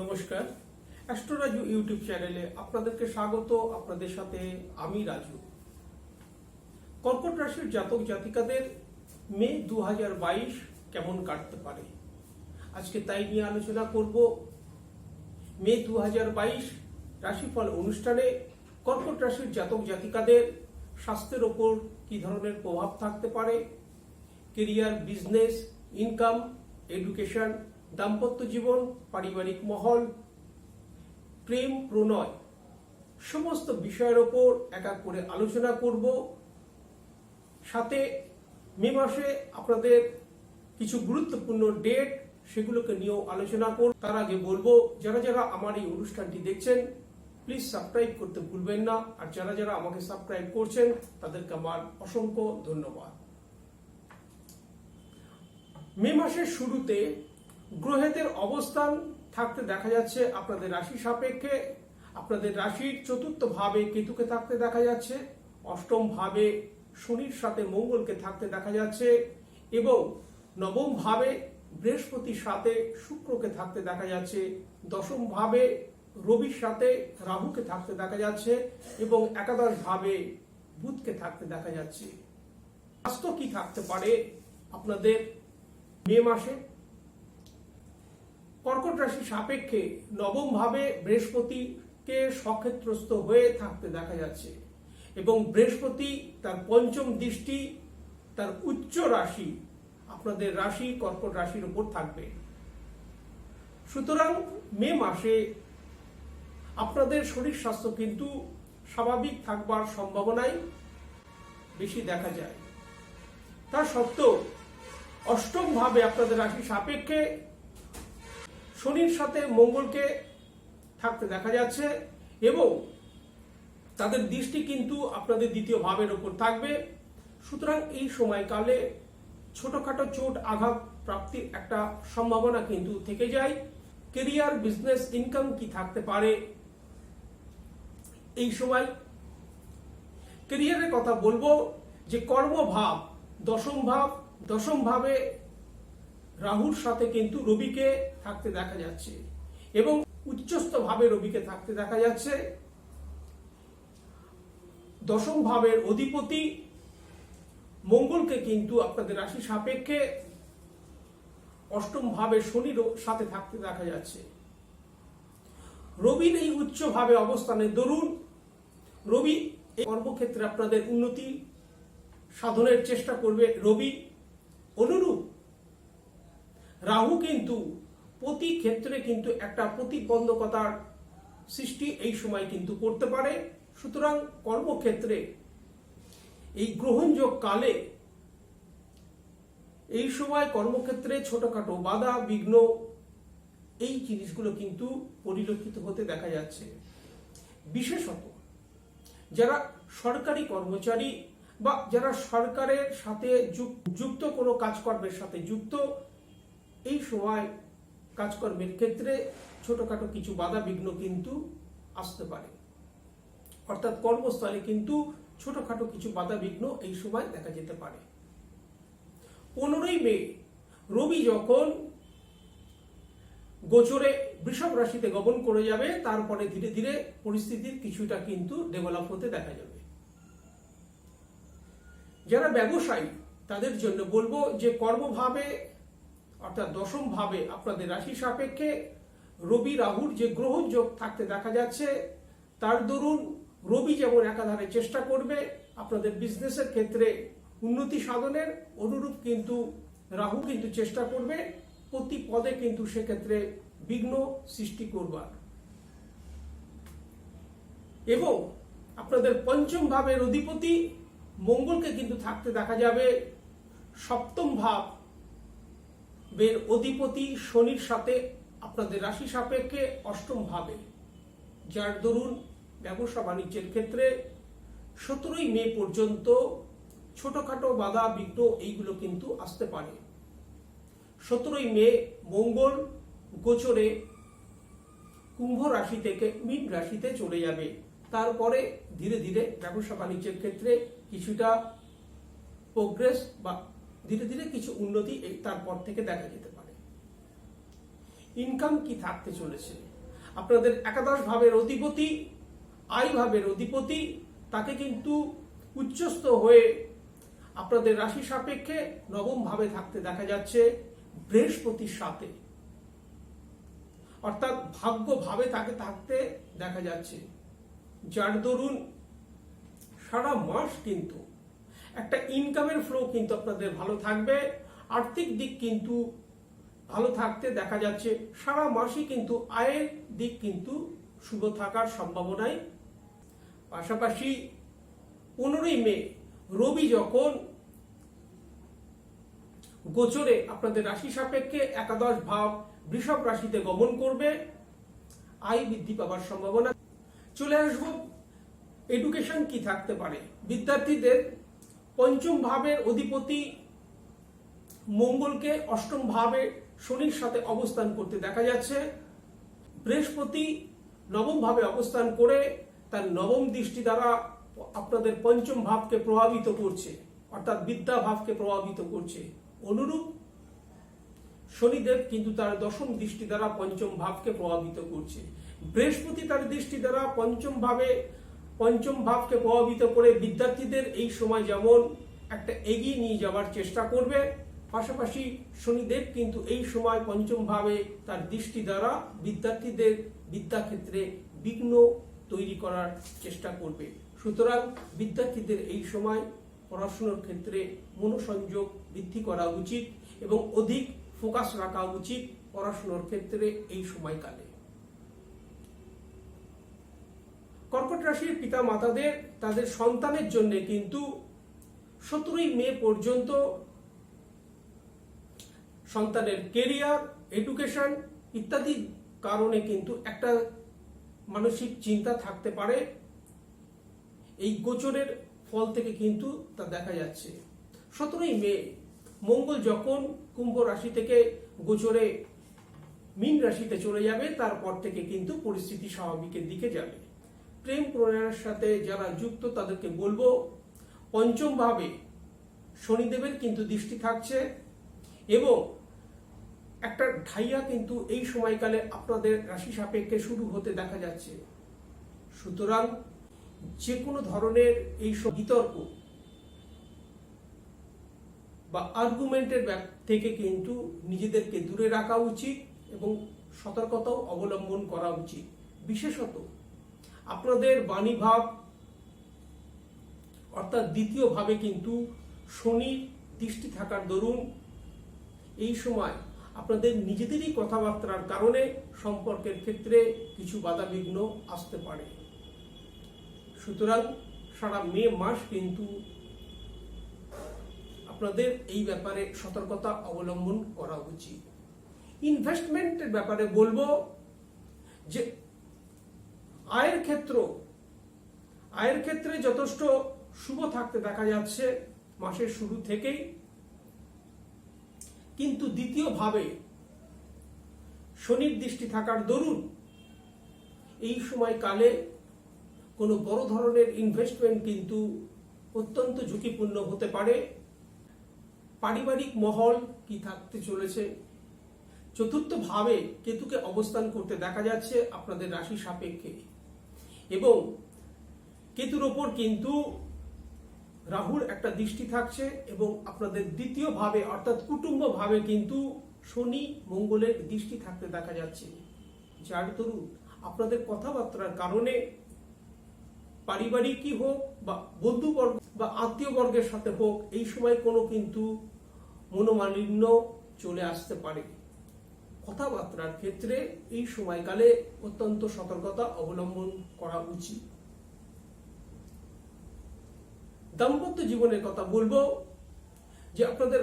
নমস্কার, astro Raju YouTube চ্যানেলে আপনাদেরকে স্বাগত। আপনাদের সাথে আমি রাজু। কর্কট রাশির জাতক জাতিকাদের মে 2022 কেমন কাটতে পারে আজকে তাই নিয়ে আলোচনা করব। মে 2022 রাশিফল অনুষ্ঠানে কর্কট রাশির জাতক জাতিকাদের স্বাস্থ্যের ওপর কি ধরনের প্রভাব থাকতে পারে, কেরিয়ার, বিজনেস, ইনকাম, এডুকেশন, দাম্পত্য জীবন, পারিবারিক মহল, প্রেম, প্রণয় সমস্ত বিষয়ের ওপর এক এক করে আলোচনা করব। সাথে মে মাসে আপনাদের কিছু গুরুত্বপূর্ণ ডেট সেগুলোকে নিয়েও আলোচনা করব। তার আগে বলবো, যারা যারা আমার এই অনুষ্ঠানটি দেখছেন প্লিজ সাবস্ক্রাইব করতে ভুলবেন না, আর যারা যারা আমাকে সাবস্ক্রাইব করছেন তাদেরকে আমার অসংখ্য ধন্যবাদ। মে মাসের শুরুতে গ্রহেদের অবস্থান থাকতে দেখা যাচ্ছে আপনাদের রাশি সাপেক্ষে। আপনাদের রাশির চতুর্থ ভাবে কেতুকে থাকতে দেখা যাচ্ছে, অষ্টম ভাবে শনির সাথে মঙ্গলকে থাকতে দেখা যাচ্ছে এবং নবম ভাবে বৃহস্পতির সাথে শুক্রকে থাকতে দেখা যাচ্ছে, দশম ভাবে রবির সাথে রাহুকে থাকতে দেখা যাচ্ছে এবং একাদশ ভাবে বুধকে থাকতে দেখা যাচ্ছে। স্বাস্থ্য কি থাকতে পারে আপনাদের মে মাসে? কর্কট রাশি সাপেক্ষে নবম ভাবে বৃহস্পতিকে সক্ষেত্রস্থ হয়ে থাকতে দেখা যাচ্ছে এবং বৃহস্পতি তার পঞ্চম দৃষ্টি তার উচ্চ রাশি আপনাদের রাশি কর্কট রাশির উপর থাকবে। সুতরাং মে মাসে আপনাদের শরীর স্বাস্থ্য কিন্তু স্বাভাবিক থাকবার সম্ভাবনাই বেশি দেখা যায়। তা সত্ত্বেও অষ্টম ভাবে আপনাদের রাশি সাপেক্ষে শনির সাথে মঙ্গলকে থাকতে দেখা যাচ্ছে এবং তাদের দৃষ্টি কিন্তু আপনাদের দ্বিতীয় ভাবের উপর থাকবে। সুতরাং এই সময়কালে ছোটখাটো চোট আঘাত প্রাপ্তির একটা সম্ভাবনা কিন্তু থেকে যায়। কেরিয়ার, বিজনেস, ইনকাম কি থাকতে পারে এই সময়? কেরিয়ারের কথা বলবো যে কর্মভাব দশম ভাবে রাহুর সাথে কিন্তু রবিকে থাকতে দেখা যাচ্ছে এবং উচ্চস্থ ভাবে রবিকে থাকতে দেখা যাচ্ছে। দশম ভাবের অধিপতি মঙ্গলকে কিন্তু আপনাদের রাশি সাপেক্ষে অষ্টম ভাবে শনির সাথে থাকতে দেখা যাচ্ছে। রবির এই উচ্চ ভাবে অবস্থানের দরুন রবি এই কর্মক্ষেত্রে আপনাদের উন্নতি সাধনের চেষ্টা করবে। রবি অনুরূপ রাহু কিন্তু প্রতি ক্ষেত্রে কিন্তু একটা প্রতিবন্ধকতার সৃষ্টি এই সময় কিন্তু করতে পারে। সুতরাং কর্মক্ষেত্রে এই গ্রহণযোগ কালে এই সময় কর্মক্ষেত্রে ছোটখাটো বাধা বিঘ্ন এই জিনিসগুলো কিন্তু পরিলক্ষিত হতে দেখা যাচ্ছে। বিশেষত যারা সরকারি কর্মচারী বা যারা সরকারের সাথে যুক্ত কোনো কাজকর্মের সাথে যুক্ত, এই সময় কাজকর্মের ক্ষেত্রে ছোটখাটো কিছু বাধা বিঘ্ন কিন্তু আসতে পারে। অর্থাৎ কর্মস্থলে কিন্তু ছোটখাটো কিছু বাধা বিঘ্ন এই সময় দেখা যেতে পারে। 15ই মে রবি যখন গোচরে বৃষভ রাশিতে গমন করে যাবে, তারপরে ধীরে ধীরে পরিস্থিতির কিছুটা কিন্তু ডেভেলপ হতে দেখা যাবে। যারা ব্যবসায়ী তাদের জন্য বলবো যে কর্মভাবে অর্থাৎ দশম ভাবে আপনাদের রাশি সাপেক্ষে রবি রাহুর যে গ্রহণ যোগ থাকতে দেখা যাচ্ছে, তার দরুন রবি যেমন একাধারে চেষ্টা করবে আপনাদের বিজনেসের ক্ষেত্রে উন্নতি সাধনের, অনুরূপ কিন্তু রাহু কিন্তু চেষ্টা করবে প্রতি পদে কিন্তু সেক্ষেত্রে বিঘ্ন সৃষ্টি করবার। এবং আপনাদের পঞ্চম ভাবের অধিপতি মঙ্গলকে কিন্তু থাকতে দেখা যাবে সপ্তম ভাবের অধিপতি শনির সাথে আপনাদের রাশি সাপেক্ষে অষ্টম ভাবে, যার দরুন ব্যবসা বাণিজ্যের ক্ষেত্রে 17ই মে পর্যন্ত ছোটখাটো বাধা বিঘ্ন এইগুলো কিন্তু আসতে পারে। 17ই মে মঙ্গল গোচরে কুম্ভ রাশি থেকে মীন রাশিতে চলে যাবে। তারপরে ধীরে ধীরে ব্যবসা বাণিজ্যের ক্ষেত্রে কিছুটা প্রোগ্রেস বা ধীরে ধীরে কিছু উন্নতি তারপর থেকে দেখা যেতে পারে। ইনকাম কি থাকতে চলেছে। আপনাদের একাদশ ভাবের অধিপতি, আয় ভাবের অধিপতি, তাকে কিন্তু উচ্চস্থ হয়ে আপনাদের রাশি সাপেক্ষে নবম ভাবে থাকতে দেখা যাচ্ছে বৃহস্পতির সাথে, অর্থাৎ ভাগ্য ভাবে তাকে থাকতে দেখা যাচ্ছে, যার দরুন সারা মাস কিন্তু একটা ইনকামের ফ্লো কিন্তু আপনাদের ভালো থাকবে। আর্থিক দিক কিন্তু ভালো থাকতে দেখা যাচ্ছে। সারা মাসই কিন্তু আয়ের দিক কিন্তু শুভ থাকার সম্ভাবনায়। পাশাপাশি 15ই মে রবি যখন গোচরে আপনাদের রাশি সাপেক্ষে একাদশ ভাব বৃষভ রাশিতে গমন করবে, আয় বৃদ্ধি পাওয়ার সম্ভাবনা। চলে আসবো এডুকেশন কি থাকতে পারে। বিদ্যার্থীদের পঞ্চম ভাবের অধিপতি মঙ্গলকে অষ্টম ভাবে শনির সাথে অবস্থান করতে দেখা যাচ্ছে। বৃহস্পতি নবম ভাবে অবস্থান করে তার নবম দৃষ্টি দ্বারা আপনাদের পঞ্চম ভাবকে প্রভাবিত করছে, অর্থাৎ বিদ্যা ভাবকে প্রভাবিত করছে। অনুরূপ শনিদেব কিন্তু তার দশম দৃষ্টি দ্বারা পঞ্চম ভাবকে প্রভাবিত করছে। বৃহস্পতি তার দৃষ্টি দ্বারা পঞ্চম ভাবকে প্রভাবিত করে বিদ্যার্থীদের এই সময় যেমন একটা এগিয়ে নিয়ে যাওয়ার চেষ্টা করবে, পাশাপাশি শনিদেব কিন্তু এই সময় পঞ্চম ভাবে তার দৃষ্টি দ্বারা বিদ্যার্থীদের বিদ্যাক্ষেত্রে বিঘ্ন তৈরি করার চেষ্টা করবে। সুতরাং বিদ্যার্থীদের এই সময় পড়াশোনার ক্ষেত্রে মনোসংযোগ বৃদ্ধি করা উচিত এবং অধিক ফোকাস রাখা উচিত পড়াশোনার ক্ষেত্রে এই সময়কালে। কর্কট রাশির পিতা মাতাদের তাদের সন্তানের জন্য কিন্তু 17ই মে পর্যন্ত সন্তানের কেরিয়ার, এডুকেশন ইত্যাদি কারণে কিন্তু একটা মানসিক চিন্তা থাকতে পারে। এই গোচরের ফল থেকে কিন্তু তা দেখা যাচ্ছে। 17ই মে মঙ্গল যখন কুম্ভ রাশি থেকে গোচরে মীন রাশিতে চলে যাবে, তারপর থেকে কিন্তু পরিস্থিতি স্বাভাবিকের দিকে যাবে। প্রেম প্রণয়ের সাথে যারা যুক্ত তাদেরকে বলবো, পঞ্চম ভাবে শনিদেবের কিন্তু দৃষ্টি থাকছে এবং একটা ঢাইয়া কিন্তু এই সময়কালে আপনাদের রাশি সাপেক্ষে শুরু হতে দেখা যাচ্ছে। সুতরাং যে কোনো ধরনের এই বিতর্ক বা আর্গুমেন্টের থেকে কিন্তু নিজেদেরকে দূরে রাখা উচিত এবং সতর্কতাও অবলম্বন করা উচিত। বিশেষত আপনাদের বাণী ভাব অর্থাৎ দ্বিতীয় ভাবে কিন্তু শনির দৃষ্টি থাকার দরুন এই সময় আপনাদের নিজেদেরই কথাবার্তার কারণে সম্পর্কের ক্ষেত্রে কিছু বাধাবিঘ্ন আসতে পারে। সুতরাং সারা মে মাস কিন্তু আপনাদের এই ব্যাপারে সতর্কতা অবলম্বন করা উচিত। ইনভেস্টমেন্টের ব্যাপারে বলবো যে আয়ের ক্ষেত্রে যথেষ্ট শুভ থাকতে দেখা যাচ্ছে মাসের শুরু থেকেই, কিন্তু দ্বিতীয় ভাবে শনির দৃষ্টি থাকার দরুন এই সময়কালে কোনো বড় ধরনের ইনভেস্টমেন্ট কিন্তু অত্যন্ত ঝুঁকিপূর্ণ হতে পারে। পারিবারিক মহল কি থাকতে চলেছে। চতুর্থ ভাবে কেতুকে অবস্থান করতে দেখা যাচ্ছে আপনাদের রাশি সাপেক্ষে এবং কেতুর ওপর কিন্তু রাহুর একটা দৃষ্টি থাকছে এবং আপনাদের দ্বিতীয় ভাবে অর্থাৎ কুটুম্ব ভাবে কিন্তু শনি মঙ্গলের দৃষ্টি থাকতে দেখা যাচ্ছে, যার দরুন আপনাদের কথাবার্তার কারণে পারিবারিকই হোক বা বন্ধুবর্গ বা আত্মীয় বর্গের সাথে হোক এই সময় কোনো কিন্তু মনোমালিন্য চলে আসতে পারে। কথাবার্তার ক্ষেত্রে এই সময়কালে অত্যন্ত সতর্কতা অবলম্বন করা উচিত। দাম্পত্য জীবনের কথা বলবো যে আপনাদের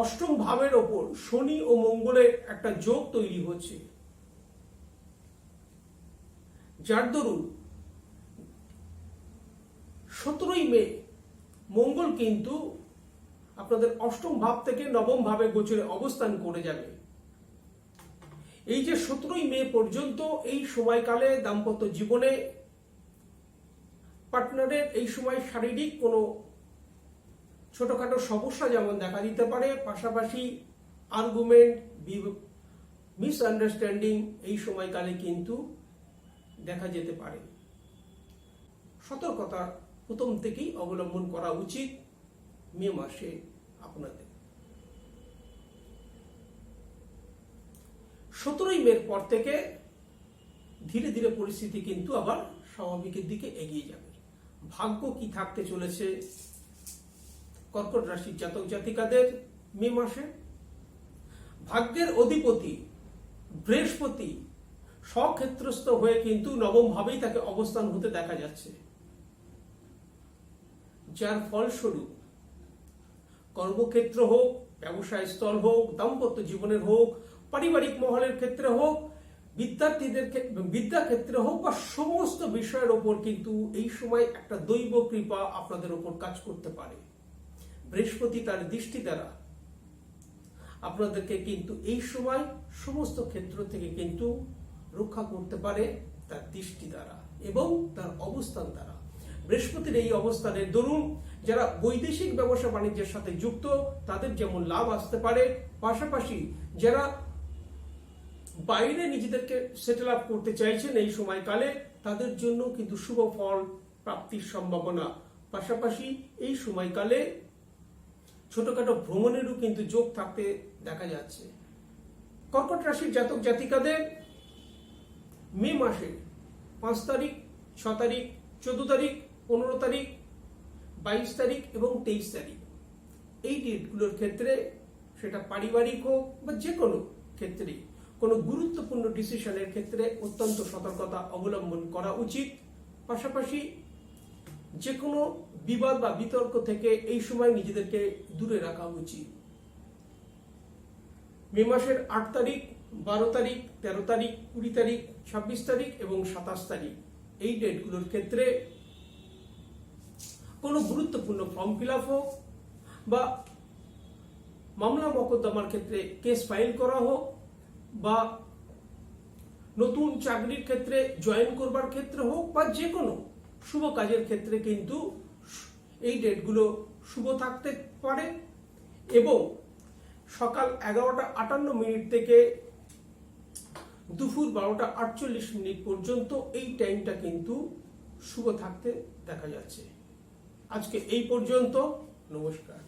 অষ্টম ভাবের ওপর শনি ও মঙ্গলের একটা যোগ তৈরি হচ্ছে, যার দরুন 17ই মে মঙ্গল কিন্তু আপনাদের অষ্টম ভাব থেকে নবম ভাবে গোচরে অবস্থান করে যাবে। এই যে 17ই মে পর্যন্ত এই সময়কালে দাম্পত্য জীবনে পার্টনারের এই সময় শারীরিক কোনো ছোটখাটো সমস্যা যেমন দেখা দিতে পারে, পাশাপাশি আর্গুমেন্ট, মিসআন্ডারস্ট্যান্ডিং এই সময়কালে কিন্তু দেখা যেতে পারে। সতর্কতা প্রথম থেকেই অবলম্বন করা উচিত মে মাসে আপনাদের। 17ই মের পর থেকে ধীরে ধীরে পরিস্থিতি কিন্তু আবার স্বাভাবিকের দিকে এগিয়ে যাবে। ভাগ্য কি থাকতে চলেছে কর্কট রাশির জাতক জাতিকাদের মে মাসে? ভাগ্যের অধিপতি বৃহস্পতি স্বক্ষেত্রস্থ হয়ে কিন্তু নবম ভাবেই তাকে অবস্থান হতে দেখা যাচ্ছে, যার ফলস্বরূপ কর্মক্ষেত্র হোক, ব্যবসায় স্থল হোক, দাম্পত্য জীবনের হোক, পারিবারিক মহলের ক্ষেত্রে হোক, বিদ্যার্থীদের বিদ্যা ক্ষেত্রে হোক বা সমস্ত বিষয়ের ওপর কিন্তু এই সময় একটা দৈব কৃপা আপনাদের ওপর কাজ করতে পারে। বৃহস্পতি তার দৃষ্টি দ্বারা আপনাদেরকে কিন্তু এই সময় সমস্ত ক্ষেত্র থেকে কিন্তু রক্ষা করতে পারে তার দৃষ্টি দ্বারা এবং তার অবস্থান দ্বারা। বৃহস্পতির এই অবস্থানের দরুন যারা বৈদেশিক ব্যবসা বাণিজ্যের সাথে যুক্ত তাদের যেমন লাভ আসতে পারে, পাশাপাশি যারা বাইরে নিজেদেরকে সেটেল আপ করতে চাইছেন এই সময়কালে তাদের জন্য কিন্তু শুভ ফল প্রাপ্তির সম্ভাবনা। পাশাপাশি এই সময়কালে ছোটখাটো ভ্রমণেরও কিন্তু যোগ থাকতে দেখা যাচ্ছে। কর্কট রাশির জাতক জাতিকাদের মে মাসে 5 তারিখ, 6 তারিখ, 14 তারিখ, 15 তারিখ, 22 তারিখ এবং 23 তারিখ এই ডেটগুলোর ক্ষেত্রে, সেটা পারিবারিক হোক বা যে কোনো ক্ষেত্রে, কোনো গুরুত্বপূর্ণ ডিসিশনের ক্ষেত্রে অত্যন্ত সতর্কতা অবলম্বন করা উচিত। পাশাপাশি যে কোনো বিবাদ বা বিতর্ক থেকে এই সময় নিজেদেরকে দূরে রাখা উচিত। মে মাসের 8 তারিখ, 12 তারিখ, 13 তারিখ, 20 তারিখ, 26 তারিখ এবং 27 তারিখ এই ডেটগুলোর ক্ষেত্রে কোনো গুরুত্বপূর্ণ ফর্ম ফিল আপ হোক বা মামলা মোকদ্দমার ক্ষেত্রে কেস ফাইল করা হোক বা নতুন চাকরির ক্ষেত্রে জয়েন করবার ক্ষেত্রে হোক বা যে কোনো শুভ কাজের ক্ষেত্রে কিন্তু এই ডেটগুলো শুভ থাকতে পারে এবং সকাল 11:58 থেকে দুপুর 12:48 পর্যন্ত এই টাইমটা কিন্তু শুভ থাকতে দেখা যাচ্ছে। আজকে এই পর্যন্ত, নমস্কার।